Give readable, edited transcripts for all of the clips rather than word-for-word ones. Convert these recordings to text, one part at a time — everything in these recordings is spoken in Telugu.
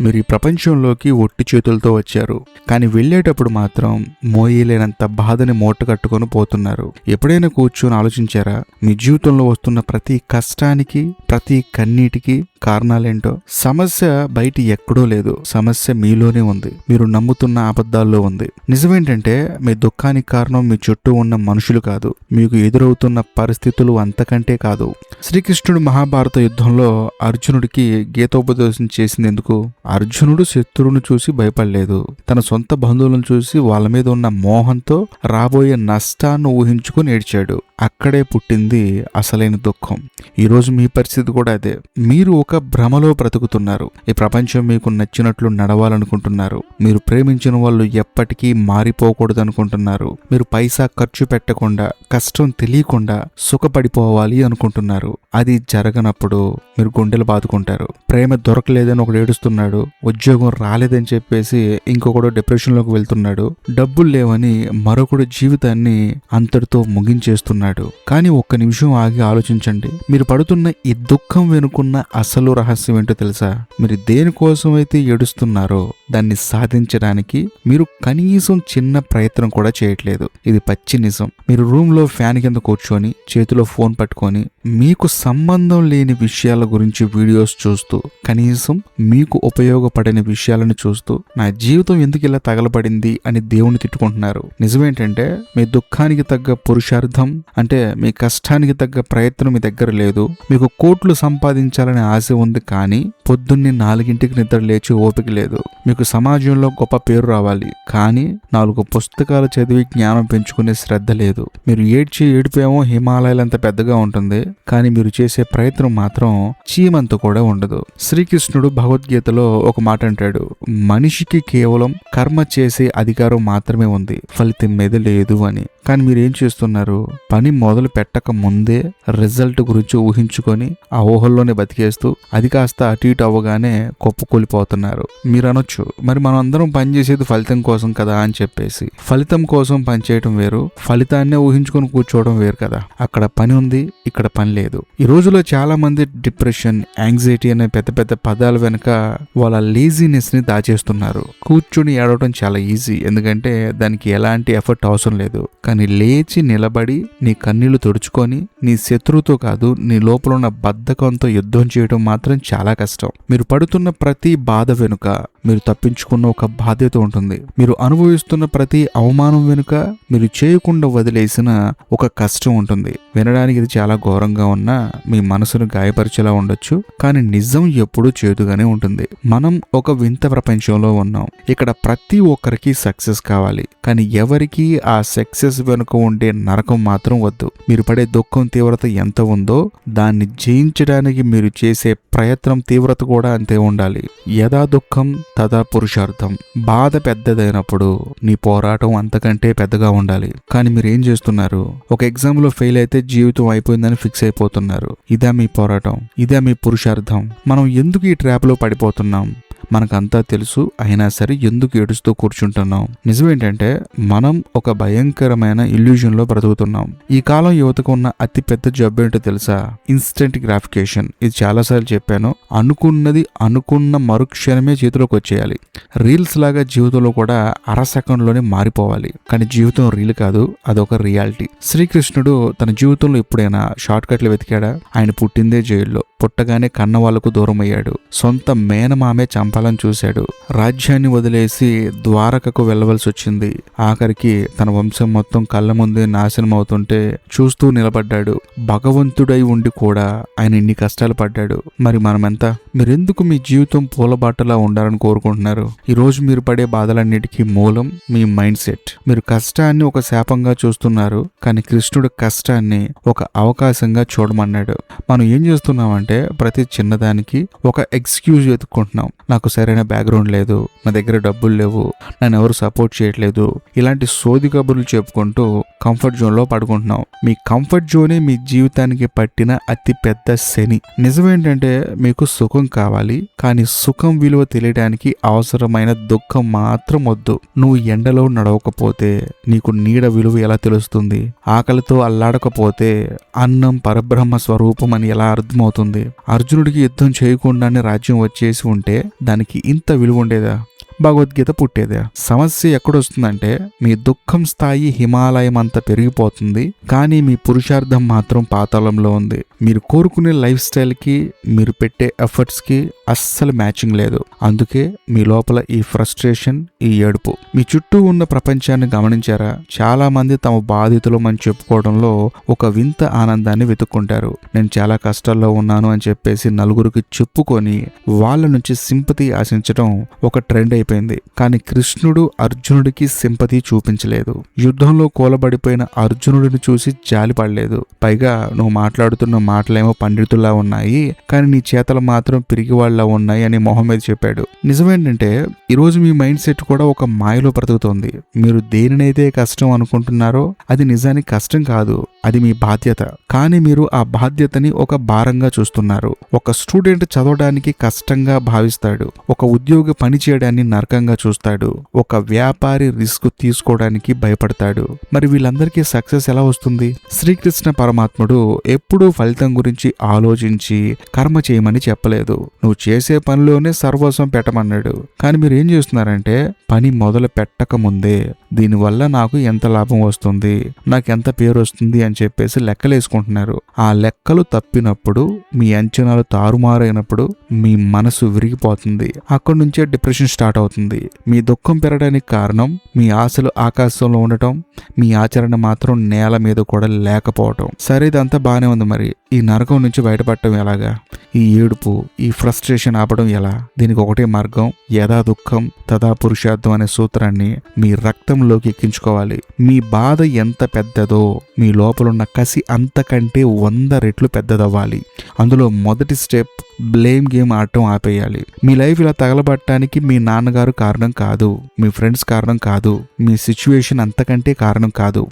మీరు ఈ ప్రపంచంలోకి ఒట్టి చేతులతో వచ్చారు, కానీ వెళ్ళేటప్పుడు మాత్రం మోయలేనంత బాధని మూట కట్టుకొని పోతున్నారు. ఎప్పుడైనా కూర్చొని ఆలోచించారా మీ జీవితంలో వస్తున్న ప్రతి కష్టానికి, ప్రతి కన్నీటికి కారణాలేంటో? సమస్య బయట ఎక్కడో లేదు, సమస్య మీలోనే ఉంది. మీరు నమ్ముతున్న అబద్ధాల్లో ఉంది. నిజమేంటంటే మీ దుఃఖానికి కారణం మీ చుట్టూ ఉన్న మనుషులు కాదు, మీకు ఎదురవుతున్న పరిస్థితులు అంతకంటే కాదు. శ్రీకృష్ణుడు మహాభారత యుద్ధంలో అర్జునుడికి గీతోపదేశం చేసింది ఎందుకు? అర్జునుడు శత్రువును చూసి భయపడలేదు, తన సొంత బంధువులను చూసి వాళ్ళ మీద ఉన్న మోహంతో రాబోయే నష్టాన్ని ఊహించుకుని ఏడ్చాడు. అక్కడే పుట్టింది అసలైన దుఃఖం. ఈరోజు మీ పరిస్థితి కూడా అదే. మీరు ఒక భ్రమలో బ్రతుకుతున్నారు. ఈ ప్రపంచం మీకు నచ్చినట్లు నడవాలనుకుంటున్నారు. మీరు ప్రేమించిన వాళ్ళు ఎప్పటికీ మారిపోకూడదు అనుకుంటున్నారు. మీరు పైసా ఖర్చు పెట్టకుండా, కష్టం తెలియకుండా సుఖపడిపోవాలి అనుకుంటున్నారు. అది జరగనప్పుడు మీరు గుండెలు బాదుకుంటారు. ప్రేమ దొరకలేదని ఒకడు ఏడుస్తున్నాడు, ఉద్యోగం రాలేదని చెప్పేసి ఇంకొకడు డిప్రెషన్లోకి వెళ్తున్నాడు, డబ్బులు లేవని మరొకడు జీవితాన్ని అంతటితో ముగించేస్తున్నాడు. కానీ ఒక్క నిమిషం ఆగి ఆలోచించండి. మీరు పడుతున్న ఈ దుఃఖం వెనుకున్న అసలు రహస్యం ఏంటో తెలుసా? మీరు దేనికోసం అయితే ఏడుస్తున్నారో దాన్ని సాధించడానికి మీరు కనీసం చిన్న ప్రయత్నం కూడా చేయట్లేదు. ఇది పచ్చి నిజం. మీరు రూమ్ లో ఫ్యాన్ కింద కూర్చొని చేతిలో ఫోన్ పట్టుకొని మీకు సంబంధం లేని విషయాల గురించి వీడియోస్ చూస్తూ, కనీసం మీకు ఉపయోగపడని విషయాలను చూస్తూ నా జీవితం ఎందుకు ఇలా తగలబడింది అని దేవుని తిట్టుకుంటున్నారు. నిజమేంటంటే మీ దుఃఖానికి తగ్గ పురుషార్థం, అంటే మీ కష్టానికి తగ్గ ప్రయత్నం మీ దగ్గర లేదు. మీకు కోట్లు సంపాదించాలనే ఆశ ఉంది, కానీ పొద్దున్నే 4 నిద్ర లేచి ఓపిక లేదు. మీకు సమాజంలో గొప్ప పేరు రావాలి, కానీ 4 పుస్తకాలు చదివి జ్ఞానం పెంచుకునే శ్రద్ధ లేదు. మీరు ఏడ్చి ఏడిపేమో హిమాలయాలంత పెద్దగా ఉంటుంది, కానీ మీరు చేసే ప్రయత్నం మాత్రం చీమంత కూడా ఉండదు. శ్రీకృష్ణుడు భగవద్గీతలో ఒక మాట అంటాడు, మనిషికి కేవలం కర్మ చేసే అధికారం మాత్రమే ఉంది, ఫలితం మీద లేదు అని. కానీ మీరు ఏం చేస్తున్నారు? పని మొదలు పెట్టక ముందే రిజల్ట్ గురించి ఊహించుకొని ఆ ఊహల్లోనే బతికేస్తూ అది కాస్త అటు ఇటు అవ్వగానే కొప్పుకూలిపోతున్నారు. మీరు అనొచ్చు, మరి మనం అందరం పనిచేసేది ఫలితం కోసం కదా అని చెప్పేసి. ఫలితం కోసం పనిచేయడం వేరు, ఫలితాన్నే ఊహించుకొని కూర్చోవడం వేరు కదా. అక్కడ పని ఉంది, ఇక్కడ పని లేదు. ఈ రోజులో చాలా మంది డిప్రెషన్, యాంగ్జైటీ అనే పెద్ద పెద్ద పదాల వెనుక వాళ్ళ లేజీనెస్ ని దాచేస్తున్నారు. కూర్చుని ఏడవడం చాలా ఈజీ, ఎందుకంటే దానికి ఎలాంటి ఎఫర్ట్ అవసరం లేదు. కానీ లేచి నిలబడి నీ కన్నీళ్లు తుడుచుకొని నీ శత్రువుతో కాదు, నీ లోపల ఉన్న బద్ధకంతో యుద్ధం చేయడం మాత్రం చాలా కష్టం. మీరు పడుతున్న ప్రతి బాధ వెనుక మీరు తప్పించుకున్న ఒక బాధ్యత ఉంటుంది. మీరు అనుభవిస్తున్న ప్రతి అవమానం వెనుక మీరు చేయకుండా వదిలేసిన ఒక కష్టం ఉంటుంది. వినడానికి ఇది చాలా ఘోరంగా ఉన్నా మీ మనసును గాయపరిచేలా ఉండొచ్చు, కానీ నిజం ఎప్పుడూ చేదుగానే ఉంటుంది. మనం ఒక వింత ప్రపంచంలో ఉన్నాం. ఇక్కడ ప్రతి ఒక్కరికి సక్సెస్ కావాలి, కానీ ఎవరికి ఆ సక్సెస్ వెనుక ఉండే నరకం మాత్రం వద్దు. మీరు పడే దుఃఖం తీవ్రత ఎంత ఉందో దాన్ని జయించడానికి మీరు చేసే ప్రయత్నం తీవ్రత కూడా అంతే ఉండాలి. యథా దుఃఖం తదా పురుషార్థం. బాధ పెద్దదైనప్పుడు నీ పోరాటం అంతకంటే పెద్దగా ఉండాలి. కానీ మీరు ఏం చేస్తున్నారు? ఒక ఎగ్జామ్ లో ఫెయిల్ అయితే జీవితం అయిపోయిందని ఫిక్స్ అయిపోతున్నారు. ఇదే మీ పోరాటం, ఇదే మీ పురుషార్థం. మనం ఎందుకు ఈ ట్రాప్ లో పడిపోతున్నాం? మనకంతా తెలుసు, అయినా సరే ఎందుకు ఏడుస్తూ కూర్చుంటున్నాం? నిజమేంటంటే మనం ఒక భయంకరమైన ఇల్యూజన్ లో బ్రతుకుతున్నాం. ఈ కాలం యువతకు ఉన్న అతి పెద్ద జబ్బు ఏంటో తెలుసా? ఇన్స్టెంట్ గ్రాఫికేషన్. ఇది చాలాసార్లు చెప్పాను. అనుకున్నది అనుకున్న మరుక్షణమే చేతిలోకి వచ్చేయాలి. రీల్స్ లాగా జీవితంలో కూడా అరసెకండ్లోనే మారిపోవాలి. కానీ జీవితం రీల్ కాదు, అదొక రియాలిటీ. శ్రీకృష్ణుడు తన జీవితంలో ఎప్పుడైనా షార్ట్ కట్లు వెతికాడా? ఆయన పుట్టిందే జైల్లో, పుట్టగానే కన్న వాళ్లకు దూరం అయ్యాడు, సొంత మేనమామే చంపాలని చూశాడు, రాజ్యాన్ని వదిలేసి ద్వారకకు వెళ్ళవలసి వచ్చింది. ఆఖరికి తన వంశం మొత్తం కళ్ళ ముందే నాశనం అవుతుంటే చూస్తూ నిలబడ్డాడు. భగవంతుడై ఉండి కూడా ఆయన ఇన్ని కష్టాలు పడ్డాడు. మరి మనమెంత? మీరెందుకు మీ జీవితం పూలబాటలా ఉండాలని కోరుకుంటున్నారు? ఈ రోజు మీరు పడే బాధలన్నిటికీ మూలం మీ మైండ్ సెట్. మీరు కష్టాన్ని ఒక శాపంగా చూస్తున్నారు, కానీ కృష్ణుడు కష్టాన్ని ఒక అవకాశంగా చూడమన్నాడు. మనం ఏం చేస్తున్నామంటే ప్రతి చిన్నదానికి ఒక ఎక్స్క్యూజ్ వెతుక్కుంటున్నాం. నాకు సరైన బ్యాక్గ్రౌండ్ లేదు, నా దగ్గర డబ్బులు లేవు, నన్ను ఎవరు సపోర్ట్ చేయట్లేదు, ఇలాంటి సోది కబుర్లు చెప్పుకుంటూ కంఫర్ట్ జోన్ లో పడుకుంటున్నాం. మీ కంఫర్ట్ జోనే మీ జీవితానికి పట్టిన అతి పెద్ద శని. నిజమేంటంటే మీకు సుఖం కావాలి, కానీ సుఖం విలువ తెలియడానికి అవసరమైన దుఃఖం మాత్రం వద్దు. నువ్వు ఎండలో నడవకపోతే నీకు నీడ విలువ ఎలా తెలుస్తుంది? ఆకలితో అల్లాడకపోతే అన్నం పరబ్రహ్మ స్వరూపం అని ఎలా అర్థమవుతుంది? ఉంది. అర్జునుడికి యుద్ధం చేయకుండానే రాజ్యం వచ్చేసి ఉంటే దానికి ఇంత విలువ ఉండేదా? భగవద్గీత పుట్టేదే. సమస్య ఎక్కడొస్తుందంటే మీ దుఃఖం స్థాయి హిమాలయం అంత పెరిగిపోతుంది, కానీ మీ పురుషార్థం మాత్రం పాతాళంలో ఉంది. మీరు కోరుకునే లైఫ్ స్టైల్కి మీరు పెట్టే ఎఫర్ట్స్కి అస్సలు మ్యాచింగ్ లేదు. అందుకే మీ లోపల ఈ ఫ్రస్ట్రేషన్, ఈ ఏడుపు. మీ చుట్టూ ఉన్న ప్రపంచాన్ని గమనించారా? చాలా మంది తమ బాధితులమని చెప్పుకోవడంలో ఒక వింత ఆనందాన్ని వెతుక్కుంటారు. నేను చాలా కష్టాల్లో ఉన్నాను అని చెప్పేసి నలుగురికి చెప్పుకొని వాళ్ళ నుంచి సింపతి ఆశించడం ఒక ట్రెండ్ అయిపోయింది. కానీ కృష్ణుడు అర్జునుడికి సింపతి చూపించలేదు. యుద్ధంలో కూలబడిపోయిన అర్జునుడిని చూసి జాలి పడలేదు. పైగా నువ్వు మాట్లాడుతున్న మాటలేమో పండితుల్లా ఉన్నాయి, కానీ నీ చేతలు మాత్రం పిరిగి వాళ్ళ ఉన్నాయి అని మొహం మీద చెప్పాడు. నిజమేంటంటే ఈరోజు మీ మైండ్ సెట్ కూడా ఒక మాయలో బ్రతుకుతోంది. మీరు దేనినైతే కష్టం అనుకుంటున్నారో అది నిజానికి కష్టం కాదు, అది మీ బాధ్యత. కానీ మీరు ఆ బాధ్యతని ఒక భారంగా చూస్తున్నారు. ఒక స్టూడెంట్ చదవడానికి కష్టంగా భావిస్తాడు, ఒక ఉద్యోగి పని చేయడాన్ని నరకంగా చూస్తాడు, ఒక వ్యాపారి రిస్క్ తీసుకోవడానికి భయపడతాడు. మరి వీళ్ళందరికీ సక్సెస్ ఎలా వస్తుంది? శ్రీకృష్ణ పరమాత్ముడు ఎప్పుడూ ఫలితం గురించి ఆలోచించి కర్మ చేయమని చెప్పలేదు. నువ్వు చేసే పనిలోనే సర్వస్వం పెట్టమన్నాడు. కానీ మీరు ఏం చేస్తున్నారంటే పని మొదలు పెట్టక ముందే దీనివల్ల నాకు ఎంత లాభం వస్తుంది, నాకు ఎంత పేరు వస్తుంది అని చెప్పేసి లెక్కలేసుకుంటున్నారు. ఆ లెక్కలు తప్పినప్పుడు, మీ అంచనాలు తారుమారైనప్పుడు మీ మనసు విరిగిపోతుంది. అక్కడి నుంచే డిప్రెషన్ స్టార్ట్ అవుతుంది. మీ దుఃఖం పెరగడానికి కారణం మీ ఆశలు ఆకాశంలో ఉండటం, మీ ఆచరణ మాత్రం నేల మీద కూడా లేకపోవటం. సరే, ఇదంతా బాగానే ఉంది. మరి ఈ నరకం నుంచి బయటపడటం ఎలాగా? ఈ ఏడుపు, ఈ ఫ్రస్ట్రేషన్ ఆపడం ఎలా? దీనికి ఒకటే మార్గం. యథా దుఃఖం తదా పురుషార్థం అనే సూత్రాన్ని మీ రక్తంలోకి ఎక్కించుకోవాలి. మీ బాధ ఎంత పెద్దదో మీ లోపలున్న కసి అంతకంటే 100 రెట్లు పెద్దదవ్వాలి. అందులో మొదటి స్టెప్ బ్లేమ్ గేమ్ ఆడటం ఆపేయాలి. మీ లైఫ్ ఇలా తగలబట్టడానికి మీ నాన్నగారు కారణం కాదు, మీ ఫ్రెండ్స్ కారణం కాదు, మీ సిచ్యువేషన్ అంతకంటే కారణం కాదు.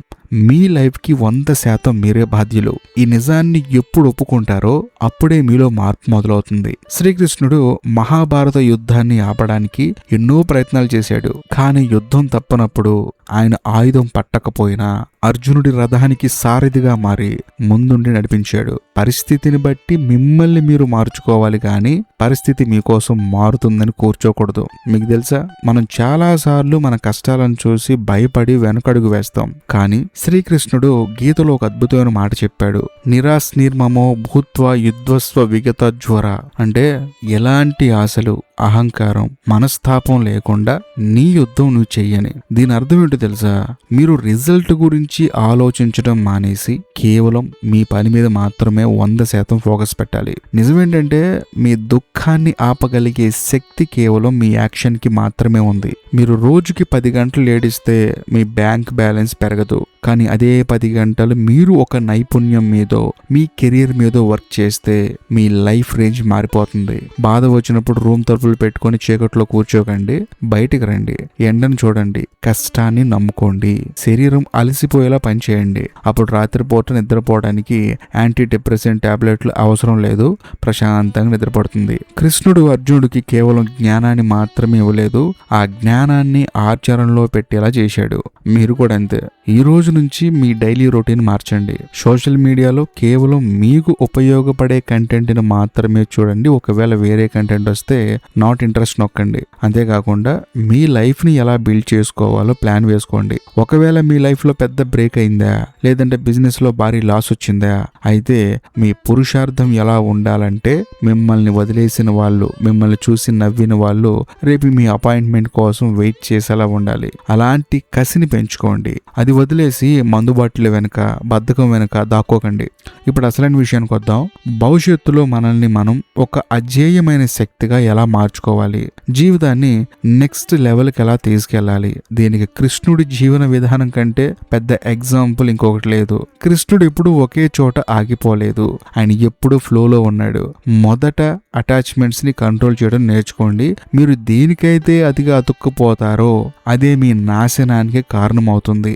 మీ లైఫ్కి 100% మీరే బాధ్యులు. ఈ నిజాన్ని ఎప్పుడు ఒప్పుకుంటారో అప్పుడే మీలో మార్పు మొదలవుతుంది. శ్రీకృష్ణుడు మహాభారత యుద్ధాన్ని ఆపడానికి ఎన్నో ప్రయత్నాలు చేశాడు. కానీ యుద్ధం తప్పనప్పుడు ఆయన ఆయుధం పట్టకపోయినా అర్జునుడి రథానికి సారథిగా మారి ముందుండి నడిపించాడు. పరిస్థితిని బట్టి మిమ్మల్ని మీరు మార్చుకోవాలి, కానీ పరిస్థితి మీకోసం మారుతుందని కూర్చోకూడదు. మీకు తెలుసా, మనం చాలా సార్లు మన కష్టాలను చూసి భయపడి వెనకడుగు వేస్తాం. కానీ శ్రీకృష్ణుడు గీతలో ఒక అద్భుతమైన మాట చెప్పాడు. నిరాశ్నిర్మమో భూత్వా యుద్ధస్వ విగత జ్వర. అంటే ఎలాంటి ఆశలు, అహంకారం, మనస్తాపం లేకుండా నీ యుద్ధం నువ్వు చెయ్యని. దీని అర్థం ఏంటో తెలుసా? మీరు రిజల్ట్ గురించి ఆలోచించడం మానేసి కేవలం మీ పని మీద మాత్రమే 100% ఫోకస్ పెట్టాలి. నిజమేంటంటే మీ దుఃఖాన్ని ఆపగలిగే శక్తి కేవలం మీ యాక్షన్ కి మాత్రమే ఉంది. మీరు రోజుకి 10 గంటలు ఏడిస్తే మీ బ్యాంక్ బ్యాలెన్స్ పెరగదు. కానీ అదే 10 గంటలు మీరు ఒక నైపుణ్యం మీదో, మీ కెరీర్ మీదో వర్క్ చేస్తే మీ లైఫ్ రేంజ్ మారిపోతుంది. బాధ వచ్చినప్పుడు రూమ్ తలుపులు పెట్టుకొని చీకట్లో కూర్చోకండి, బయటికి రండి, ఎండను చూడండి, కష్టాన్ని నమ్ముకోండి, శరీరం అలసిపోయేలా పనిచేయండి. అప్పుడు రాత్రిపూట నిద్రపోవడానికి యాంటీ డిప్రెసెంట్ టాబ్లెట్లు అవసరం లేదు, ప్రశాంతంగా నిద్రపడుతుంది. కృష్ణుడు అర్జునుడికి కేవలం జ్ఞానాన్ని మాత్రమే ఇవ్వలేదు, ఆ జ్ఞానాన్ని ఆచరణలో పెట్టేలా చేశాడు. మీరు కూడా అంతే. ఈ రోజు నుంచి మీ డైలీ రొటీన్ మార్చండి. సోషల్ మీడియాలో కేవలం మీకు ఉపయోగపడే కంటెంట్ ని మాత్రమే చూడండి. ఒకవేళ వేరే కంటెంట్ వస్తే నాట్ ఇంట్రెస్ట్ నొక్కండి. అంతేకాకుండా మీ లైఫ్ ని ఎలా బిల్డ్ చేసుకోవాలో ప్లాన్ వేసుకోండి. ఒకవేళ మీ లైఫ్ లో పెద్ద బ్రేక్ అయిందా, లేదంటే బిజినెస్ లో భారీ లాస్ వచ్చిందా, అయితే మీ పురుషార్థం ఎలా ఉండాలంటే మిమ్మల్ని వదిలేసిన వాళ్ళు, మిమ్మల్ని చూసి నవ్విన వాళ్ళు రేపు మీ అపాయింట్మెంట్ కోసం వెయిట్ చేసేలా ఉండాలి. అలాంటి కసిని పెంచుకోండి. అది వదిలేసి మందుబాటుల వెనుక, బద్ధకం వెనుక దాక్కోకండి. ఇప్పుడు అసలైన విషయానికి వద్దాం. భవిష్యత్తులో మనల్ని మనం ఒక అజేయమైన శక్తిగా ఎలా మార్చుకోవాలి, జీవితాన్ని నెక్స్ట్ లెవెల్కి ఎలా తీసుకెళ్ళాలి, దీనికి కృష్ణుడి జీవన విధానం కంటే పెద్ద ఎగ్జాంపుల్ ఇంకొకటి లేదు. కృష్ణుడు ఎప్పుడు ఒకే చోట ఆగిపోలేదు, ఆయన ఎప్పుడు ఫ్లోలో ఉన్నాడు. మొదట అటాచ్మెంట్స్ ని కంట్రోల్ చేయడం నేర్చుకోండి. మీరు దేనికైతే అతిగా అతుక్కుపోతారో అదే మీ నాశనానికి కారణమవుతుంది.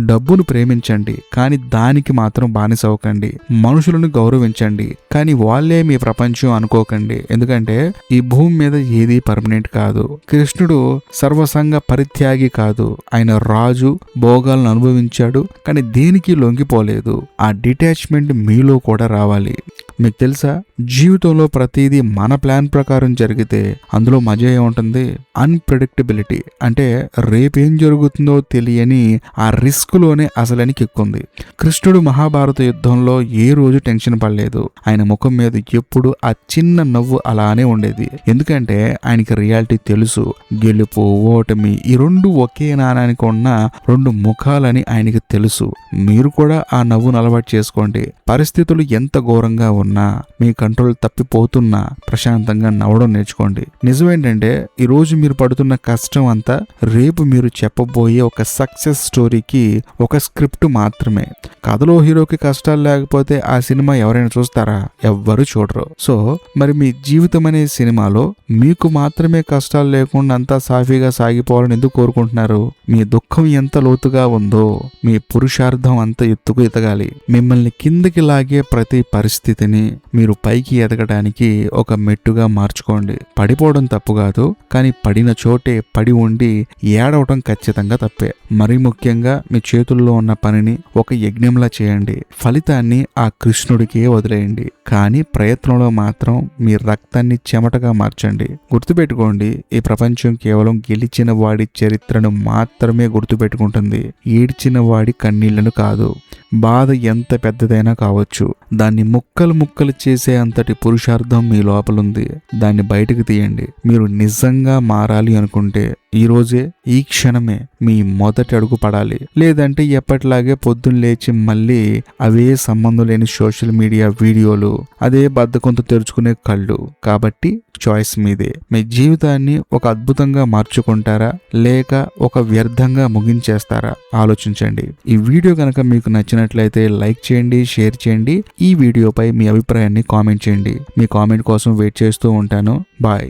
డబ్బును ప్రేమించండి, కానీ దానికి మాత్రం బానిస అవ్వకండి. మనుషులను గౌరవించండి, కానీ వాళ్ళే మీ ప్రపంచం అనుకోకండి. ఎందుకంటే ఈ భూమి మీద ఏది పర్మనెంట్ కాదు. కృష్ణుడు సర్వసంగ పరిత్యాగి కాదు. ఆయన రాజు, భోగాలను అనుభవించాడు, కానీ దేనికి లొంగిపోలేదు. ఆ డిటాచ్మెంట్ మీలో కూడా రావాలి. మీకు తెలుసా, జీవితంలో ప్రతిదీ మన ప్లాన్ ప్రకారం జరిగితే అందులో మజా ఏముంటుంది? అన్ప్రెడిక్టబిలిటీ, అంటే రేపేం జరుగుతుందో తెలియని ఆ రిస్క్ లోనే అసలని కిక్కుంది. కృష్ణుడు మహాభారత యుద్ధంలో ఏ రోజు టెన్షన్ పడలేదు. ఆయన ముఖం మీద ఎప్పుడు ఆ చిన్న నవ్వు అలానే ఉండేది. ఎందుకంటే ఆయనకి రియాలిటీ తెలుసు. గెలుపు ఓటమి ఈ రెండు ఒకే నాణానికి ఉన్న రెండు ముఖాలని ఆయనకి తెలుసు. మీరు కూడా ఆ నవ్వును అలవాటు చేసుకోండి. పరిస్థితులు ఎంత ఘోరంగా ఉన్నా, మీ కంట్రోల్ తప్పిపోతున్నా ప్రశాంతంగా నవ్వడం నేర్చుకోండి. నిజమేంటంటే ఈరోజు మీరు పడుతున్న కష్టం అంతా రేపు మీరు చెప్పబోయే ఒక సక్సెస్ స్టోరీకి ఒక స్క్రిప్ట్ మాత్రమే. కథలో హీరోకి కష్టాలు లేకపోతే ఆ సినిమా ఎవరైనా చూస్తారా? ఎవ్వరు చూడరు. సో మరి మీ జీవితం అనే సినిమాలో మీకు మాత్రమే కష్టాలు లేకుండా అంతా సాఫీగా సాగిపోవాలని ఎందుకు కోరుకుంటున్నారు? మీ దుఃఖం ఎంత లోతుగా ఉందో మీ పురుషార్థం అంత ఎత్తుకు ఎదగాలి. మిమ్మల్ని కిందకి లాగే ప్రతి పరిస్థితిని మీరు పైకి ఎదగడానికి ఒక మెట్టుగా మార్చుకోండి. పడిపోవడం తప్పు కాదు, కానీ పడిన చోటే పడి ఉండి ఏడవటం ఖచ్చితంగా తప్పే. మరీ ముఖ్యంగా మీ చేతుల్లో ఉన్న పనిని ఒక యజ్ఞంలా చేయండి. ఫలితాన్ని ఆ కృష్ణుడికే వదిలేయండి. కానీ ప్రయత్నంలో మాత్రం మీ రక్తాన్ని చెమటగా మార్చండి. గుర్తుపెట్టుకోండి, ఈ ప్రపంచం కేవలం గెలిచిన వాడి చరిత్రను మాత్రమే గుర్తుపెట్టుకుంటుంది, ఏడ్చిన వాడి కన్నీళ్లను కాదు. బాధ ఎంత పెద్దదైనా కావచ్చు, దాన్ని ముక్కలు ముక్కలు చేసే అంతటి పురుషార్థం మీ లోపలుంది. దాన్ని బయటకు తీయండి. మీరు నిజంగా మారాలి అనుకుంటే ఈ రోజే, ఈ క్షణమే మీ మొదటి అడుగు పడాలి. లేదంటే ఎప్పటిలాగే పొద్దున్న లేచి మళ్ళీ అవే సంబంధం లేని సోషల్ మీడియా వీడియోలు, అదే బద్ధకంతో తెరుచుకునే కళ్ళు. కాబట్టి చాయిస్ మీదే. మీ జీవితాన్ని ఒక అద్భుతంగా మార్చుకుంటారా, లేక ఒక వ్యర్థంగా ముగించేస్తారా? ఆలోచించండి. ఈ వీడియో కనుక మీకు నచ్చినట్లయితే లైక్ చేయండి, షేర్ చేయండి. ఈ వీడియోపై మీ అభిప్రాయాన్ని కామెంట్ చేయండి. మీ కామెంట్ కోసం వెయిట్ చేస్తూ ఉంటాను. బాయ్.